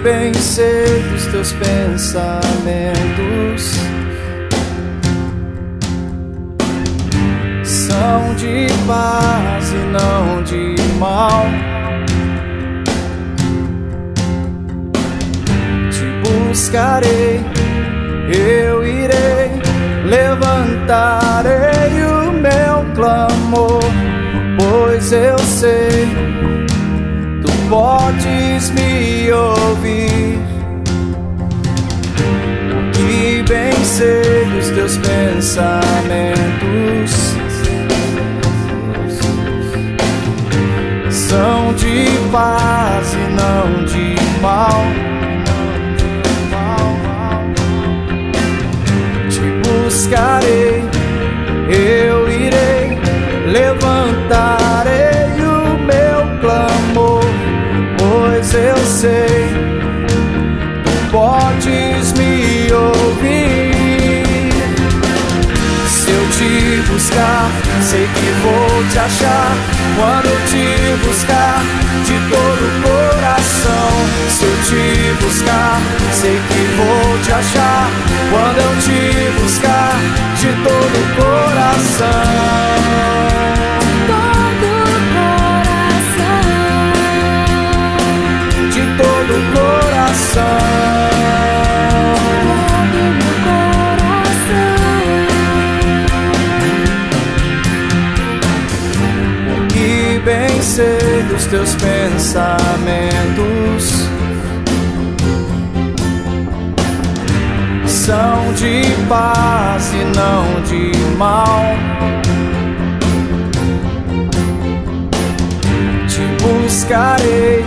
bem sei dos teus pensamentos são de paz e não de mal. Te buscarei, eu irei, levantarei o meu clamor, pois eu sei, tu podes me ouvir. Que bem sei os teus pensamentos são de paz e não de mal. Buscarei, eu irei, levantarei o meu clamor, pois eu sei, tu podes me ouvir. Se eu te buscar, sei que vou te achar. Quando eu te buscar de todo o coração, se eu te buscar, sei que vou te achar. Quando eu te buscar de todo o coração, de todo o coração. Bem sei dos teus pensamentos são de paz e não de mal. Te buscarei,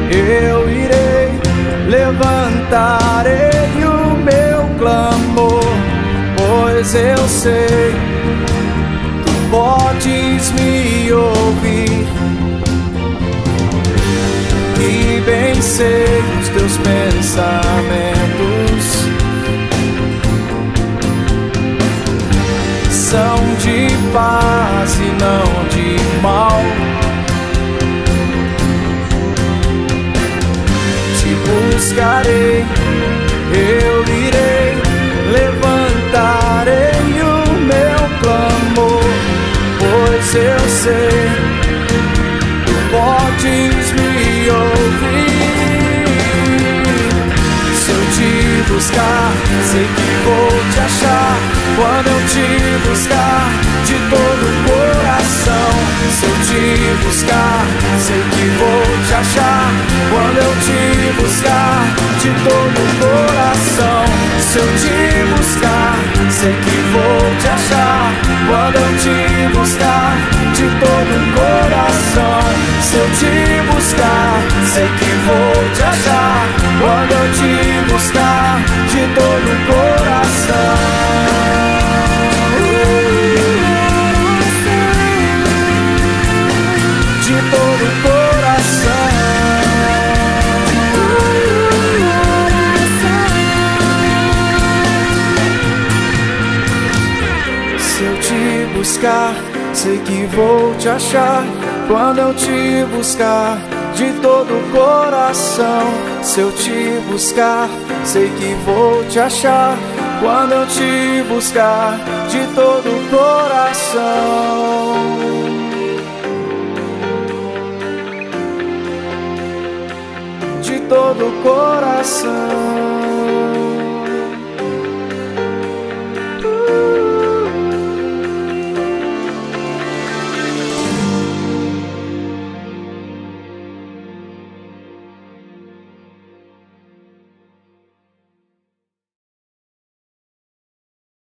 eu irei, levantarei o meu clamor, pois eu sei, podes me ouvir. E bem sei os teus pensamentos são de paz e não de mal. Te buscarei, eu irei, levantarei o meu clamor, pois eu sei, tu podes me ouvir. Se eu te buscar, sei que vou te achar. Quando eu te buscar de todo o coração, se eu te buscar, sei que vou te achar. Quando eu te buscar de todo o coração, se eu te buscar, sei que vou te achar. Quando eu te buscar de todo o coração, se eu te buscar, sei que vou te achar. Quando eu te buscar de todo o coração, de todo o coração. Se eu te buscar, sei que vou te achar. Quando eu te buscar de todo o coração, se eu te buscar, sei que vou te achar. Quando eu te buscar de todo o coração, de todo o coração.